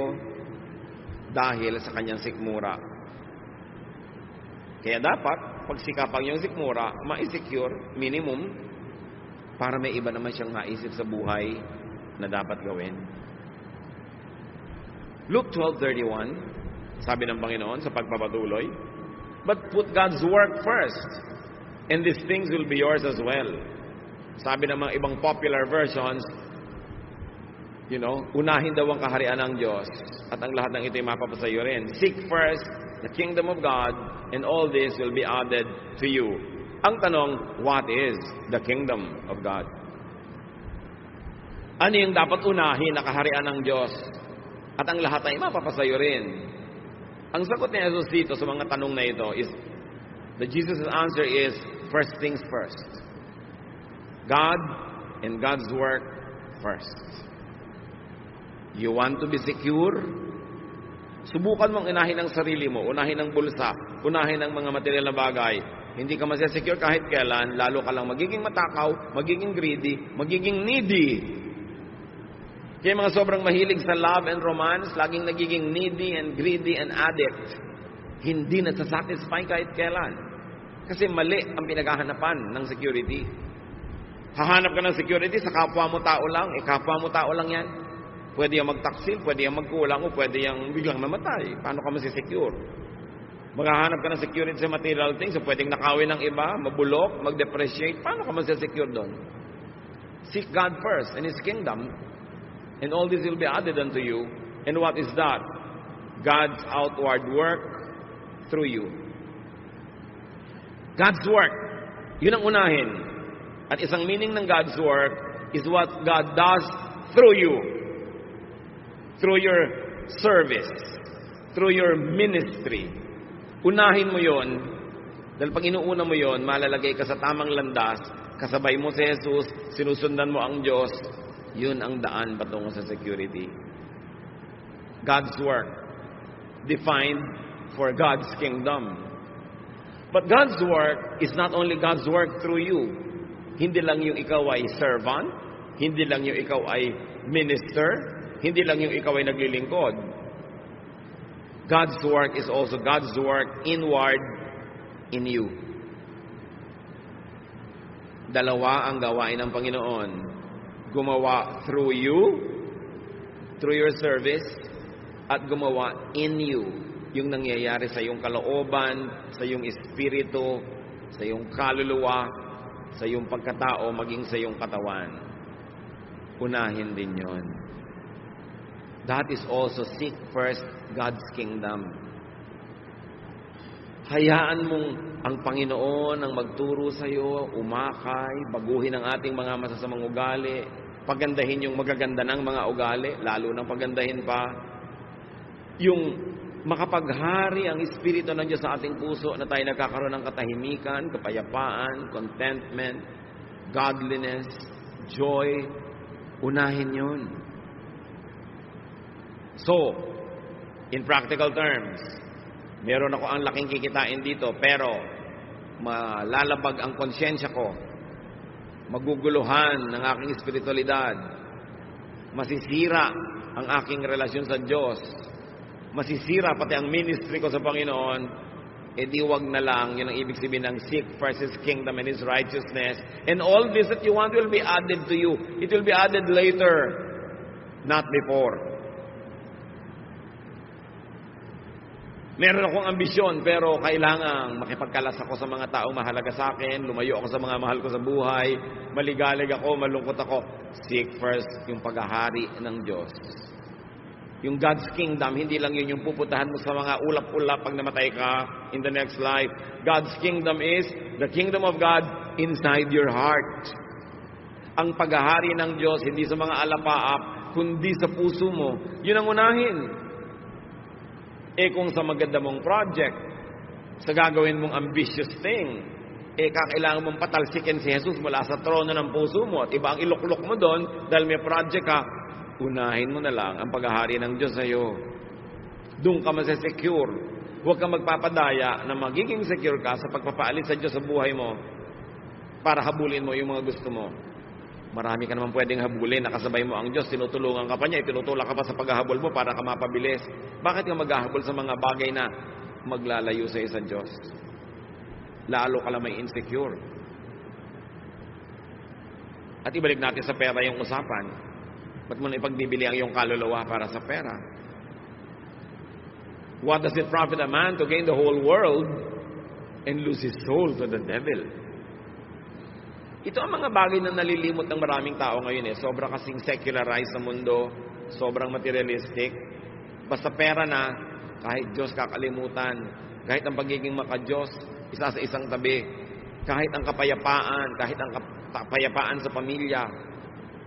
dahil sa kanyang sikmura. Kaya dapat, pagsikapan yung sikmura, ma-secure, minimum, para may iba naman siyang maisip sa buhay na dapat gawin. Luke 12:31, sabi ng Panginoon sa pagpapatuloy, but put God's work first, and these things will be yours as well. Sabi ng mga ibang popular versions, unahin daw ang kaharian ng Diyos at ang lahat ng ito'y mapapasayo rin. Seek first the kingdom of God and all this will be added to you. Ang tanong, what is the kingdom of God? Ano yung dapat unahin na kaharian ng Diyos at ang lahat ay mapapasayo rin? Ang sagot ni Jesus dito sa mga tanong na ito is, Jesus' answer is, first things first. God and God's work first. You want to be secure? Subukan mong unahin ang sarili mo, unahin ang bulsa, unahin ang mga material na bagay. Hindi ka masasecure kahit kailan, lalo ka lang magiging matakaw, magiging greedy, magiging needy. Kaya mga sobrang mahilig sa love and romance, laging nagiging needy and greedy and addict. Hindi nasasatisfy kahit kailan. Kasi mali ang pinaghahanapan ng security. Hahanap ka ng security sa kapwa mo tao lang, kapwa mo tao lang yan. Pwede yung magtaksil, pwede yung magkulang, o pwede yung biglang mamatay. Paano ka masisecure? Maghahanap ka ng security sa material things, so pwedeng nakawin ng iba, mabulok, mag-depreciate. Paano ka masisecure doon? Seek God first and His kingdom, and all this will be added unto you. And what is that? God's outward work through you. God's work. Yun ang unahin. At isang meaning ng God's work is what God does through you. Through your service. Through your ministry. Unahin mo yon. Dahil pag inuuna mo yon, malalagay ka sa tamang landas, kasabay mo si Jesus, sinusundan mo ang Diyos, yun ang daan patungo sa security. God's work. Defined for God's kingdom. But God's work is not only God's work through you. Hindi lang yung ikaw ay servant, hindi lang yung ikaw ay minister, hindi lang yung ikaw ay naglilingkod. God's work is also God's work inward in you. Dalawa ang gawain ng Panginoon. Gumawa through you, through your service, at gumawa in you. Yung nangyayari sa iyong kalooban, sa iyong espiritu, sa iyong kaluluwa, sa iyong pagkatao, maging sa iyong katawan. Unahin din yon. That is also seek first God's kingdom. Hayaan mong ang Panginoon ang magturo sa iyo, umakay, baguhin ang ating mga masasamang ugali, pagandahin yung magaganda ng mga ugali, lalo nang pagandahin pa yung makapaghari ang Espiritu ng Diyos sa ating puso na tayo nagkakaroon ng katahimikan, kapayapaan, contentment, godliness, joy. Unahin yun. So, in practical terms, meron ako ang laking kikitain dito, pero malalabag ang konsyensya ko, maguguluhan ng aking espiritualidad, masisira ang aking relasyon sa Diyos, masisira pati ang ministry ko sa Panginoon, di wag na lang. Yun ang ibig sabihin ng seek first His kingdom and His righteousness. And all this that you want will be added to you. It will be added later, not before. Meron akong ambisyon, pero kailangang makipagkalas ako sa mga taong mahalaga sa akin, lumayo ako sa mga mahal ko sa buhay, maligalig ako, malungkot ako. Seek first yung paghahari ng Diyos. Yung God's kingdom, hindi lang yun yung pupuntahan mo sa mga ulap-ulap pag namatay ka in the next life. God's kingdom is the kingdom of God inside your heart. Ang paghahari ng Diyos, hindi sa mga alapaap, kundi sa puso mo. Yun ang unahin. Kung sa maganda mong project, sa gagawin mong ambitious thing, kakailangan mong patalsikin si Jesus mula sa trono ng puso mo at iba ang iluklok mo doon dahil may project ka, unahin mo na lang ang paghahari ng Diyos sa iyo. Doon ka masesecure. Huwag kang magpapadaya na magiging secure ka sa pagpapaalis sa Diyos sa buhay mo para habulin mo yung mga gusto mo. Marami ka naman pwedeng habulin, nakasabay mo ang Diyos, tinutulungan ka pa niya, itinutulak ka pa sa paghahabol mo para ka mapabilis. Bakit ka maghahabol sa mga bagay na maglalayo sa iyo sa Diyos? Lalo ka lang may insecure. At ibalik natin sa pera yung usapan. Ba't mo na ipagbibili ang iyong kaluluwa para sa pera? What does it profit a man to gain the whole world and lose his soul to the devil? Ito ang mga bagay na nalilimot ng maraming tao ngayon. Sobrang kasing secularized sa mundo, sobrang materialistic. Basta pera na, kahit Diyos kakalimutan, kahit ang pagiging maka-Diyos, isa sa isang tabi, kahit ang kapayapaan, kahit ang kapayapaan sa pamilya,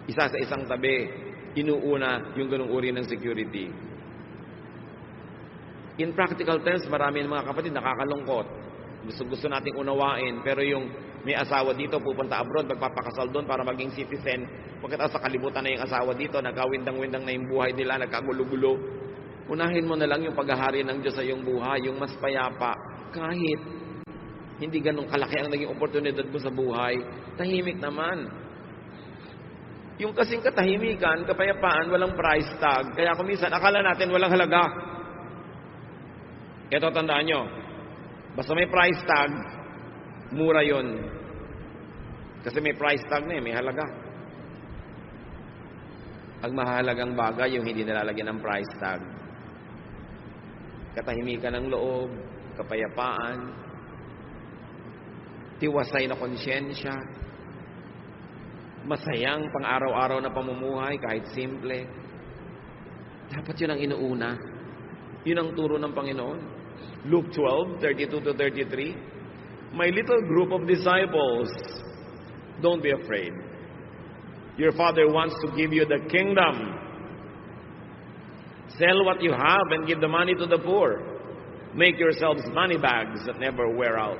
isa sa isang tabi, inuuna yung ganung uri ng security. In practical terms, marami ng mga kapatid nakakalungkot. Gusto nating unawain, pero yung may asawa dito, pupunta abroad, magpapakasal doon para maging citizen. Pagkatapos sa kalibutan na yung asawa dito, nagkawindang-windang na yung buhay nila, nagkagulo-gulo. Unahin mo na lang yung paghahari ng Diyos sa iyong buhay, yung mas payapa. Kahit hindi ganun kalaki ang naging oportunidad mo sa buhay, tahimik naman. Yung kasing katahimikan, kapayapaan, walang price tag. Kaya kung minsan, akala natin walang halaga. Ito, tandaan nyo, basta may price tag, mura yon. Kasi may price tag na may halaga. Ang mahalagang bagay, yung hindi nalalagyan ng price tag. Katahimikan ng loob, kapayapaan, tiwasay na konsyensya, masayang pang-araw-araw na pamumuhay, kahit simple. Dapat yun ang inuuna. Yun ang turo ng Panginoon. Luke 12:32-33. My little group of disciples, Don't be afraid. Your Father wants to give you the kingdom. Sell what you have and give the money to the poor. Make yourselves money bags that never wear out.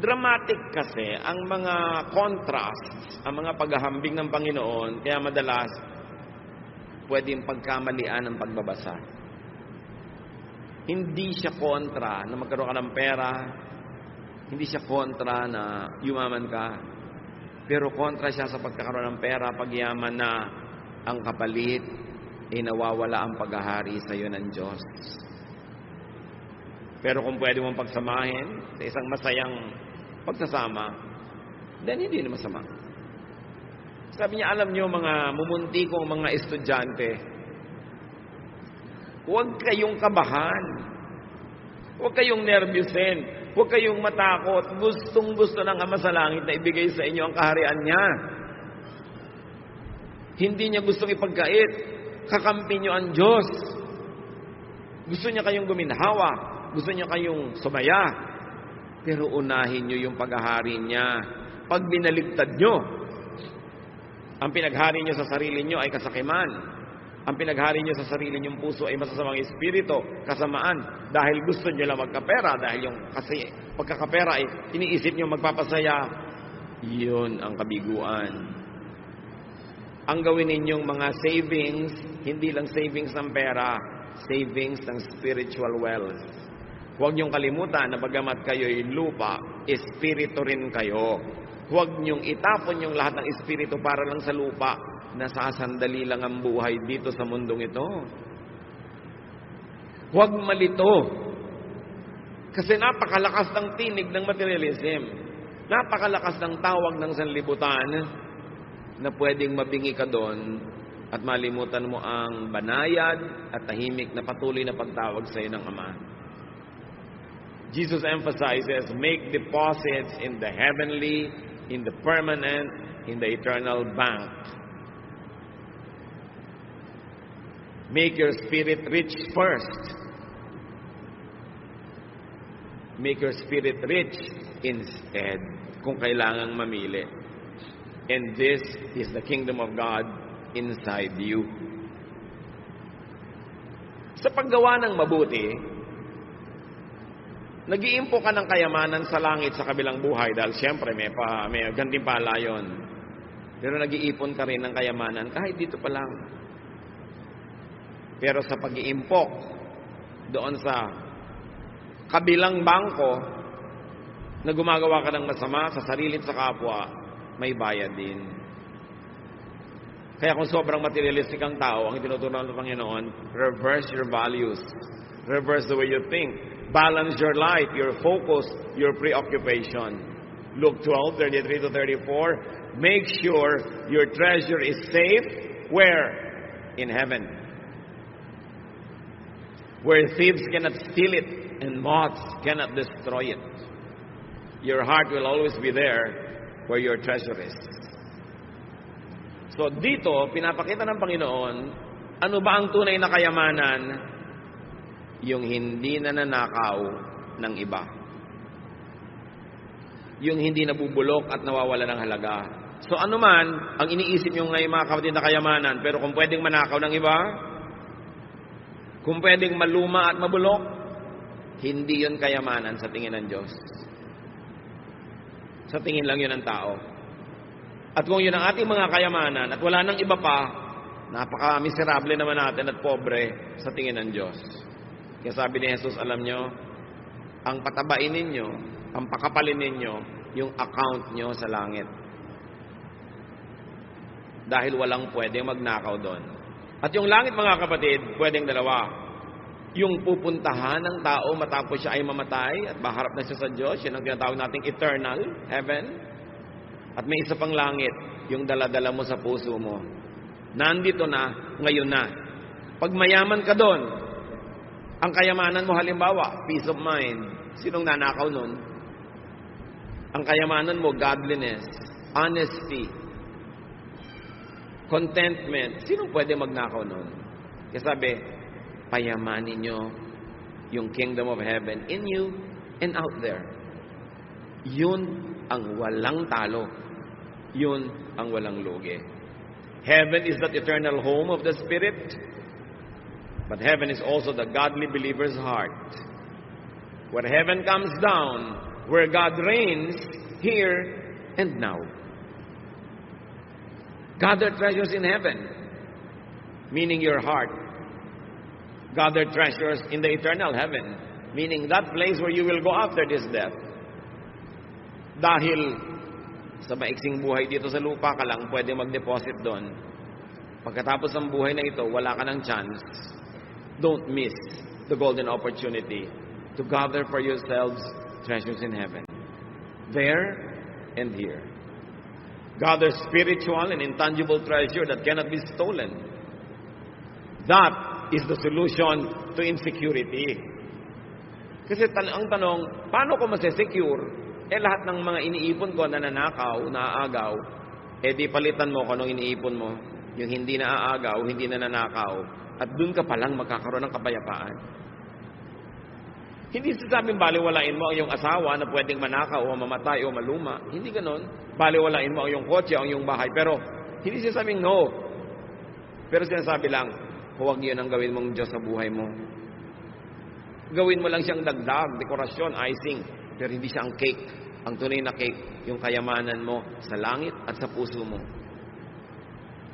Dramatic kasi ang mga contrasts, ang mga paghahambing ng Panginoon, kaya madalas pwedeng pagkamalian ng pagbabasa. Hindi siya kontra na magkaroon ka ng pera, hindi siya kontra na yumaman ka, pero kontra siya sa pagkakaroon ng pera, pagyaman na ang kapalit ay nawawala ang paghahari sa iyo ng Diyos. Pero kung pwede mong pagsamahin sa isang masayang pagsasama, then hindi na masama. Sabi niya, alam niyo mga mumunti kong mga estudyante, huwag kayong kabahan, huwag kayong nervyusin, huwag kayong matakot. Gustong-gusto ng Ama sa Langit na ibigay sa inyo ang kaharian niya. Hindi niya gustong ipagkait. Kakampi niyo ang Diyos. Gusto niya kayong guminhawa. Gusto niya kayong sumaya. Pero unahin niyo yung paghahari niya. Pag binaligtad niyo, ang pinaghari niyo sa sarili niyo ay kasakiman. Ang pinaghari niyo sa sarili niyong puso ay masasamang espiritu, kasamaan. Dahil gusto niyo lang magkapera. Dahil yung kasi pagkakapera ay iniisip niyo magpapasaya. Yun ang kabiguan. Ang gawin ninyong mga savings, hindi lang savings ng pera, savings ng spiritual wealth. Huwag niyong kalimutan na bagamat kayo'y lupa, espiritu rin kayo. Huwag niyong itapon yung lahat ng espiritu para lang sa lupa. Nasasandali lang ang buhay dito sa mundong ito. Huwag malito. Kasi napakalakas ng tinig ng materialism. Napakalakas ng tawag ng sanlibutan na pwedeng mabingi ka doon at malimutan mo ang banayad at tahimik na patuloy na pagtawag sa iyo ng Ama. Jesus emphasizes, make deposits in the heavenly, in the permanent, in the eternal bank. Make your spirit rich first. Make your spirit rich instead, kung kailangang mamili. And this is the kingdom of God inside you. Sa paggawa ng mabuti, nag-iimpo ka ng kayamanan sa langit sa kabilang buhay dahil siyempre may gantimpala yun. Pero nag-iipon ka rin ng kayamanan kahit dito pa lang. Pero sa pag-iimpok doon sa kabilang bangko na gumagawa ka ng masama sa sarili at sa kapwa, may bayad din. Kaya kung sobrang materialistic ang tao, ang tinuturuan ng Panginoon, reverse your values. Reverse the way you think. Balance your life, your focus, your preoccupation. Luke 12:33-34. Make sure your treasure is safe. Where? In heaven. Where thieves cannot steal it and moths cannot destroy it. Your heart will always be there where your treasure is. So dito, pinapakita ng Panginoon, ano ba ang tunay na kayamanan? Yung hindi nananakaw ng iba. Yung hindi nabubulok at nawawala ng halaga. So ano man, ang iniisip nyo ngayon mga kapatid na kayamanan, pero kung pwedeng manakaw ng iba, kung pwedeng maluma at mabulok, hindi yun kayamanan sa tingin ng Diyos. Sa tingin lang yun ng tao. At kung yun ang ating mga kayamanan at wala nang iba pa, napaka-miserable naman natin at pobre sa tingin ng Diyos. Kaya sabi ni Jesus, alam nyo, ang patabain ninyo, ang pakapalin ninyo, yung account nyo sa langit. Dahil walang pwedeng magnakaw doon. At yung langit, mga kapatid, pwedeng dalawa. Yung pupuntahan ng tao matapos siya ay mamatay at maharap na siya sa Diyos, yun ang tinatawag nating eternal heaven. At may isa pang langit, yung daladala mo sa puso mo. Nandito na, ngayon na. Pag mayaman ka doon, ang kayamanan mo halimbawa, peace of mind. Sinong nanakaw nun? Ang kayamanan mo, godliness, honesty, contentment. Sinong pwede magnakaw nun? Kaya sabi, payamanin nyo yung kingdom of heaven in you and out there. Yun ang walang talo. Yun ang walang lugi. Heaven is that eternal home of the Spirit, but heaven is also the godly believer's heart. Where heaven comes down, where God reigns here and now. Gather treasures in heaven, meaning your heart. Gather treasures in the eternal heaven, meaning that place where you will go after this death. Dahil sa maiksing buhay dito sa lupa ka lang pwede mag-deposit doon. Pagkatapos ng buhay na ito, wala ka ng chance. Don't miss the golden opportunity to gather for yourselves treasures in heaven. There and here. Gather spiritual and intangible treasure that cannot be stolen. That is the solution to insecurity. Kasi ang tanong, paano ko masesecure? Lahat ng mga iniipon ko na nanakaw, naaagaw, di palitan mo kung anong iniipon mo. Yung hindi naaagaw, hindi na nanakaw. At dun ka palang magkakaroon ng kapayapaan. Hindi sasabing baliwalain mo ang iyong asawa na pwedeng manakaw o mamatay o maluma. Hindi ganon. Baliwalain mo ang iyong kotse o ang iyong bahay. Pero hindi sasabing no. Pero sinasabi lang, huwag yun ang gawin mong Diyos sa buhay mo. Gawin mo lang siyang dagdag, dekorasyon, icing. Pero hindi siya ang cake. Ang tunay na cake, yung kayamanan mo sa langit at sa puso mo.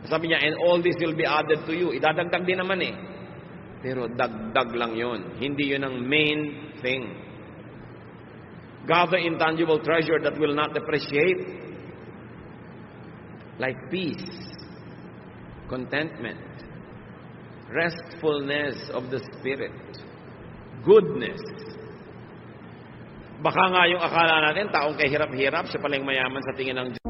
Sabi niya, and all this will be added to you. Idadagdag din naman Pero dagdag lang yon. Hindi yun ang main thing. Gather intangible treasure that will not depreciate. Like peace, contentment, restfulness of the spirit, goodness. Baka nga yung akala natin, taong kahirap-hirap, siya pala yung mayaman sa tingin ng Diyos.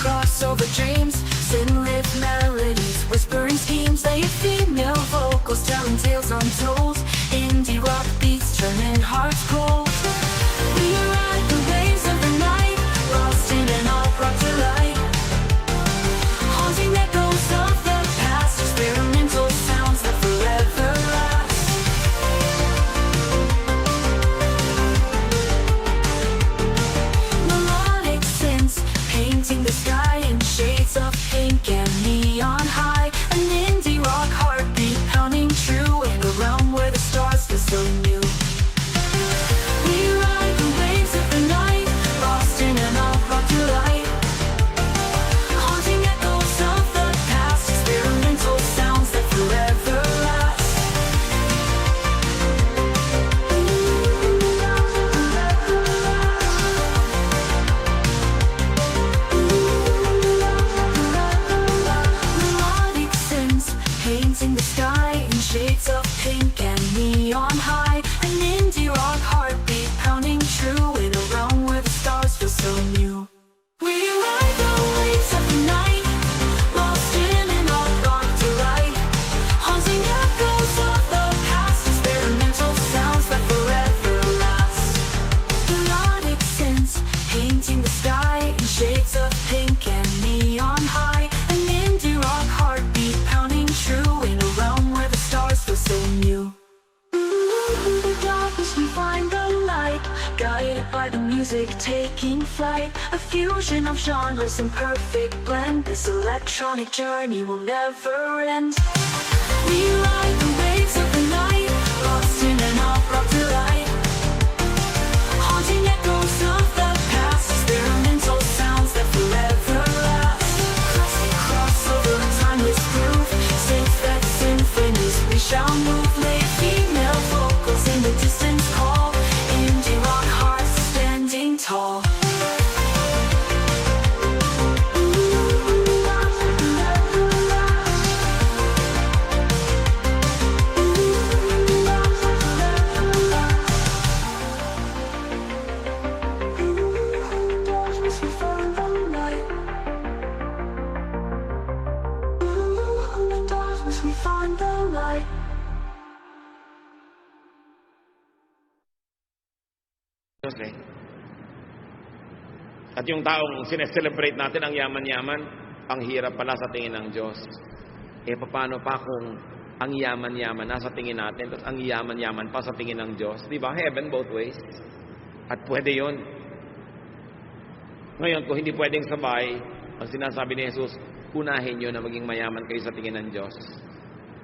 Crossover dreams, sin-lit melodies, whispering schemes, they female vocals telling tales untold, indie rock beats turning hearts cold. We ride the waves of the night, lost in an opera delight, haunting echoes of the past, experimental sounds that forever last. Melodic synths painting the sky in shades of pink and neon high. An indie rock heartbeat pounding true in a realm where the stars feel so new. We ride the waves of the night, lost in an opera delight, haunting echoes of the past, experimental sounds that forever last. Melodic synths painting the sky in shades of pink and neon high. An indie rock heartbeat pounding true in a realm where the stars feel so new. We ride the waves of the night, lost in an all-dark delight, haunting echoes of the past, experimental sounds that forever last. Melodic synths painting the sky in shades of pink and neon high. An indie rock heartbeat pounding true in a realm where the stars feel so new. In the darkness we find the light, guided by the music taking flight. A fusion of genres in perfect blend. This electronic journey will never end. We ride the waves of the night, lost in an opera delight, haunting echoes of the past, experimental sounds that forever last. Classic crossover, timeless groove, synth that symphonies we shall move. Late female vocals in the distance call, indie rock hearts standing tall. We find the light.
Diyos eh. At yung taong sineselebrate natin, ang yaman-yaman, ang hirap pala sa tingin ng Diyos. Paano pa kung ang yaman-yaman nasa tingin natin, tapos ang yaman-yaman pa sa tingin ng Diyos? Diba? Heaven both ways. At pwede yon. Ngayon, kung hindi pwedeng sabay, ang sinasabi ni Jesus, unahin nyo na maging mayaman kayo sa tingin ng Diyos.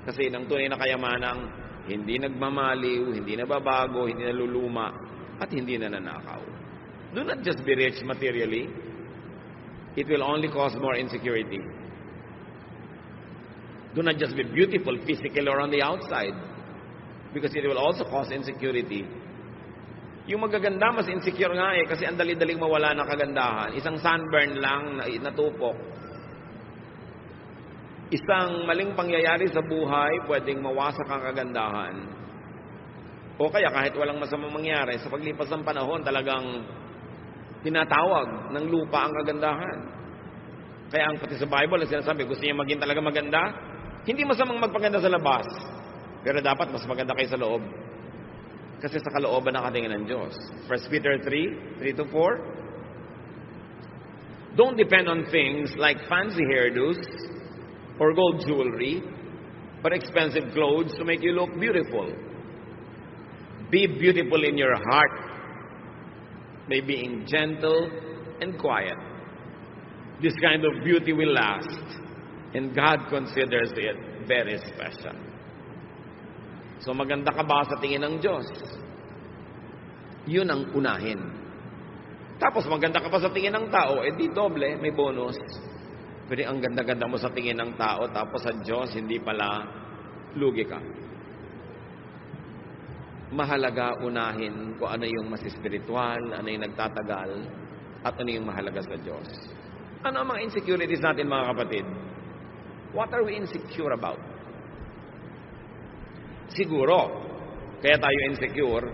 Kasi ng tunay na kayamanang hindi nagmamaliw, hindi nababago, hindi naluluma, at hindi nananakaw. Do not just be rich materially. It will only cause more insecurity. Do not just be beautiful physically or on the outside, because it will also cause insecurity. Yung magaganda, mas insecure nga eh, kasi ang dali-daling mawala ng kagandahan. Isang sunburn lang na natupok. Isang maling pangyayari sa buhay, pwedeng mawasak ang kagandahan. O kaya kahit walang masamang mangyari, sa paglipas ng panahon, talagang tinatawag ng lupa ang kagandahan. Kaya ang pati sa Bible, sinasabi, gusto niya maging talaga maganda? Hindi masamang magpaganda sa labas, pero dapat mas maganda kayo sa loob. Kasi sa kalooban nakatingin ng Diyos. 1 Peter 3:3-4. Don't depend on things like fancy hairdos or gold jewelry, but expensive clothes to make you look beautiful. Be beautiful in your heart by being gentle and quiet. This kind of beauty will last, and God considers it very special. So maganda ka ba sa tingin ng Diyos? Yun ang unahin. Tapos maganda ka pa sa tingin ng tao, di doble, may bonus. Pero ang ganda-ganda mo sa tingin ng tao, tapos sa Diyos, hindi pala, lugi ka. Mahalaga unahin kung ano yung mas espiritual, ano yung nagtatagal, at ano yung mahalaga sa Diyos. Ano ang mga insecurities natin, mga kapatid? What are we insecure about? Siguro, kaya tayo insecure,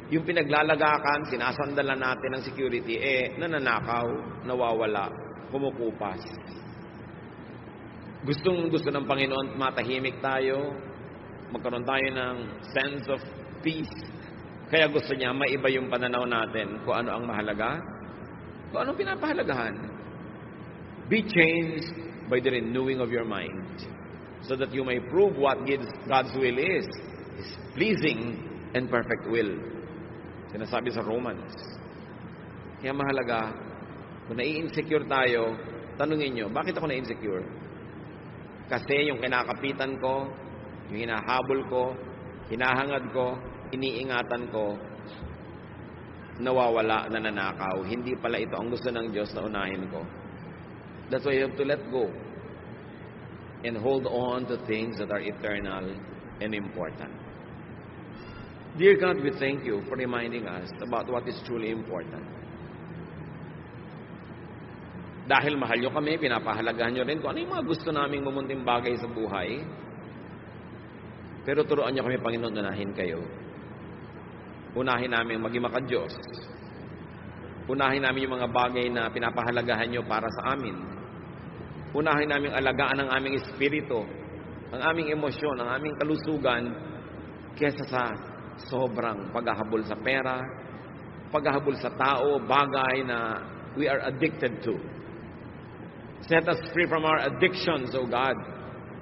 yung pinaglalagakan, sinasandalan natin ng security, nananakaw, nawawala, kumukupas. Gusto ng Panginoon, matahimik tayo, magkaroon tayo ng sense of peace. Kaya gusto niya, maiba yung pananaw natin kung ano ang mahalaga, kung ano pinapahalagahan. Be changed by the renewing of your mind, so that you may prove what God's will is His pleasing and perfect will. Sinasabi sa Romans. Kaya mahalaga, kung nai-insecure tayo, tanungin nyo, bakit ako na-insecure? Kasi yung kinakapitan ko, yung hinahabol ko, hinahangad ko, iniingatan ko, nawawala, nananakaw. Hindi pala ito ang gusto ng Diyos na unahin ko. That's why you have to let go and hold on to things that are eternal and important. Dear God, we thank you for reminding us about what is truly important. Dahil mahal nyo kami, pinapahalagahan nyo rin kung ano yung mga gusto naming mamunting bagay sa buhay. Pero turuan nyo kami, Panginoon, unahin kayo. Unahin namin maging maka-Diyos. Unahin namin yung mga bagay na pinapahalagahan nyo para sa amin. Unahin namin alagaan ang aming espiritu, ang aming emosyon, ang aming kalusugan, kesa sa sobrang paghahabol sa pera, paghahabol sa tao, bagay na we are addicted to. Set us free from our addictions, O God,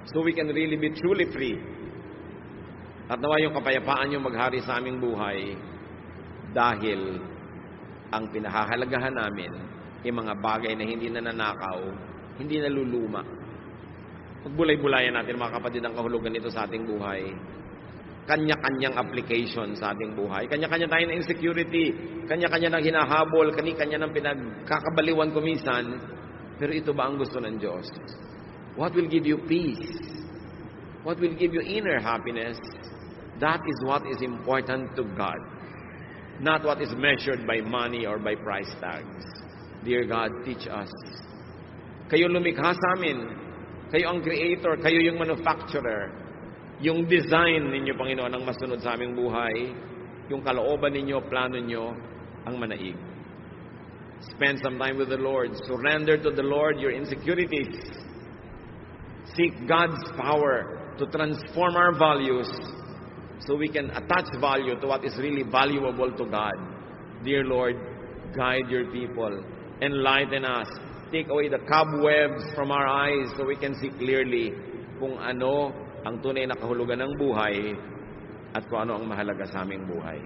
so we can really be truly free. At nawa yung kapayapaan yung maghari sa aming buhay dahil ang pinahahalagahan namin yung mga bagay na hindi nananakaw, hindi naluluma. Pagbulay-bulayan natin, mga kapatid, ang kahulugan nito sa ating buhay. Kanya-kanyang application sa ating buhay. Kanya-kanya tayo ng insecurity. Kanya-kanya ng hinahabol. Kanya-kanya ng pinagkakabaliwan kumisan. Pero ito ba ang gusto ng Diyos? What will give you peace? What will give you inner happiness? That is what is important to God. Not what is measured by money or by price tags. Dear God, teach us. Kayo lumikha sa amin. Kayo ang creator. Kayo yung manufacturer. Yung design ninyo, Panginoon, ang masunod sa aming buhay. Yung kalooban ninyo, plano nyo, ang manaig. Spend some time with the Lord. Surrender to the Lord your insecurities. Seek God's power to transform our values so we can attach value to what is really valuable to God. Dear Lord, guide your people. Enlighten us. Take away the cobwebs from our eyes so we can see clearly kung ano ang tunay na kahulugan ng buhay at kung ano ang mahalaga sa aming buhay.